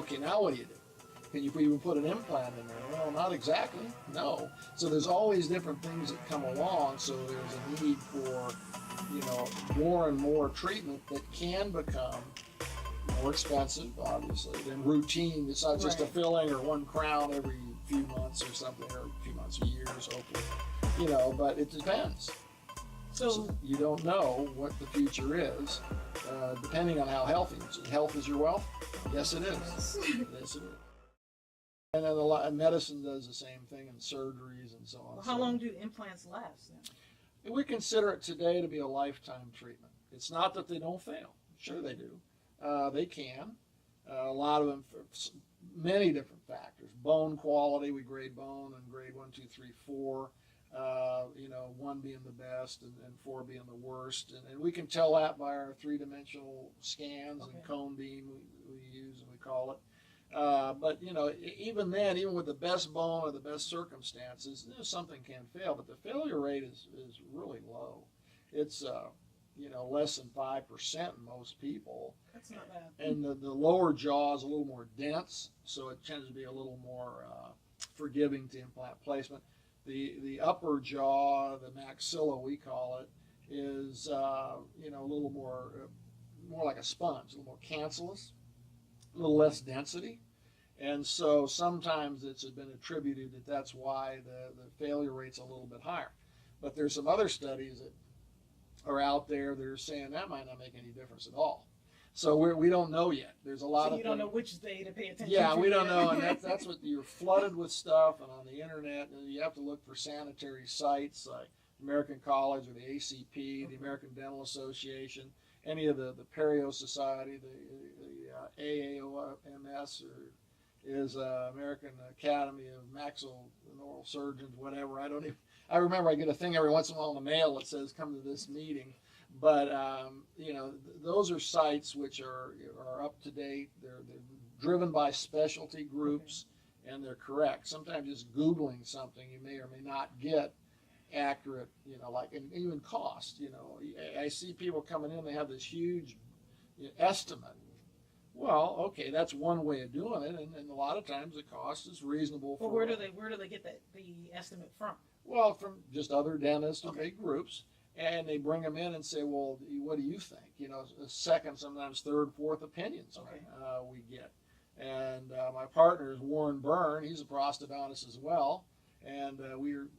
Okay, now what do you do? Can you even put an implant in there? Well, not exactly. No. So there's always different things that come along. So there's a need for, more and more treatment that can become more expensive, obviously, than routine. It's not just a filling or one crown every few months or something, or a few months or years, hopefully. But it depends. So you don't know what the future is, depending on how healthy. Health is your wealth? Yes, it is. Yes, it is. And then medicine does the same thing, and surgeries and so on. Well, how long do implants last then? We consider it today to be a lifetime treatment. It's not that they don't fail. Sure they do. They can. A lot of them, for many different factors. Bone quality, we grade bone and grade 1, 2, 3, 4. 1 being the best and 4 being the worst. And we can tell that by our three-dimensional scans and cone beam we use, and we call it. But even then, even with the best bone or the best circumstances, something can fail. But the failure rate is really low. It's less than 5% in most people. That's not bad. And the lower jaw is a little more dense, so it tends to be a little more forgiving to implant placement. The upper jaw, the maxilla we call it, is a little more like a sponge, a little more cancellous, a little less density, and so sometimes it's been attributed that that's why the failure rate's a little bit higher. But there's some other studies that are out there that are saying that might not make any difference at all. So we don't know yet. There's a lot of you don't know which day to pay attention to. Yeah, we don't know, and that's what you're flooded with stuff, and on the internet, and you have to look for sanitary sites like American College or the ACP, the American Dental Association, any of the Perio Society, the AAOMS, or is American Academy of Maxillofacial Surgeons, whatever. I remember I get a thing every once in a while in the mail that says come to this meeting. But those are sites which are up to date. They're driven by specialty groups, and they're correct. Sometimes just Googling something, you may or may not get accurate. And even cost. I see people coming in. They have this huge estimate. Well, okay, that's one way of doing it, and a lot of times the cost is reasonable. Well, where do they get the estimate from? Well, from just other dentists or big groups. And they bring them in and say, well, what do you think? Second, sometimes third, fourth opinions we get. And my partner is Warren Byrne. He's a prosthodontist as well. And we've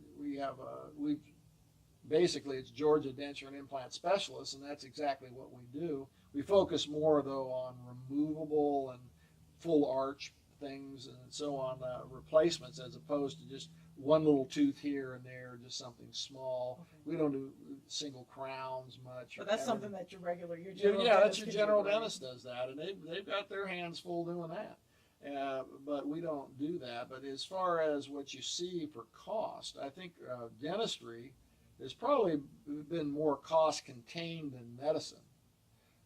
basically, it's Georgia Denture and Implant Specialists, and that's exactly what we do. We focus more, though, on removable and full arch things and so on, replacements, as opposed to just one little tooth here and there, just something small. We don't do single crowns much. But that's something that your general that's your general dentist does that, and they've got their hands full doing that. But we don't do that. But as far as what you see for cost, I think dentistry has probably been more cost contained than medicine.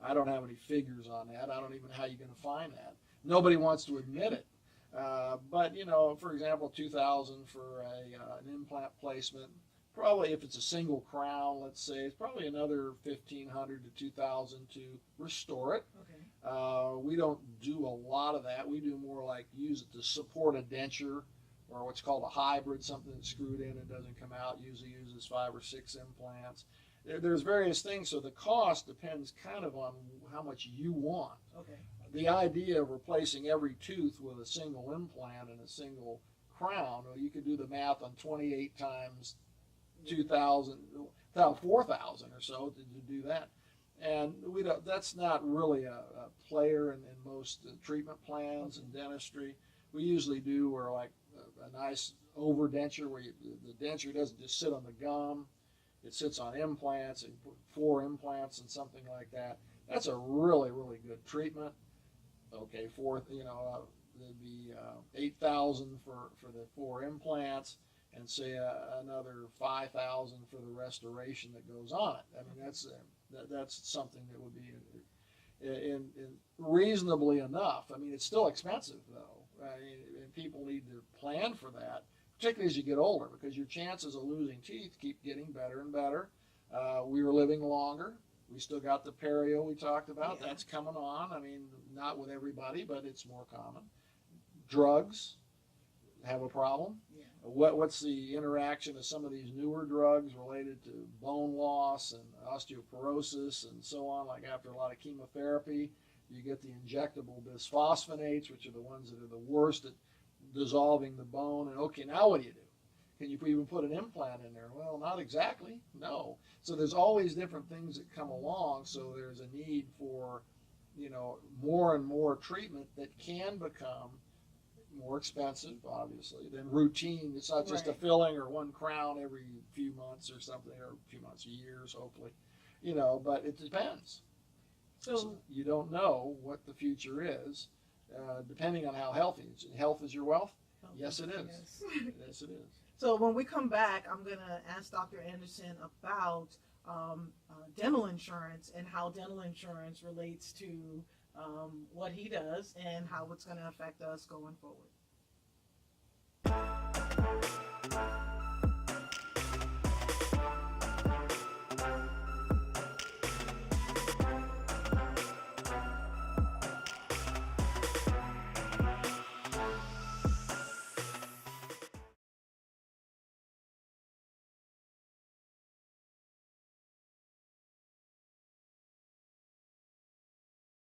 I don't have any figures on that. I don't even know how you're going to find that. Nobody wants to admit it. But for example, $2,000 for an implant placement. Probably if it's a single crown, let's say, it's probably another $1,500 to $2,000 to restore it. Okay. We don't do a lot of that. We do more like use it to support a denture, or what's called a hybrid, something that's screwed in and doesn't come out. Usually uses 5 or 6 implants. There's various things, so the cost depends kind of on how much you want. Okay. The idea of replacing every tooth with a single implant and a single crown, well, you could do the math on 28 times 2,000, 4,000 or so to do that. And that's not really a player in most treatment plans in dentistry. We usually do where like a nice overdenture where the denture doesn't just sit on the gum. It sits on implants, and put 4 implants and something like that. That's a really, really good treatment. Okay, there'd be 8,000 for the 4 implants, and say another 5,000 for the restoration that goes on it. I mean, that's something that would be in reasonably enough. I mean, it's still expensive though, and people need to plan for that, particularly as you get older, because your chances of losing teeth keep getting better and better. We are living longer. We still got the perio we talked about. Yeah. That's coming on. I mean, not with everybody, but it's more common. Drugs have a problem. Yeah. What's the interaction of some of these newer drugs related to bone loss and osteoporosis and so on? Like after a lot of chemotherapy, you get the injectable bisphosphonates, which are the ones that are the worst at dissolving the bone. And okay, now what do? Can you even put an implant in there? Well, not exactly. No. So there's always different things that come along. So there's a need for, more and more treatment that can become more expensive, obviously, than routine. It's not just a Right. filling or one crown every few months or something, or a few months, years, hopefully. But it depends. So you don't know what the future is, depending on how healthy. Health is your wealth? Yes, it is. Yes. Yes, it is. So when we come back, I'm going to ask Dr. Anderson about dental insurance and how dental insurance relates to what he does and how it's going to affect us going forward.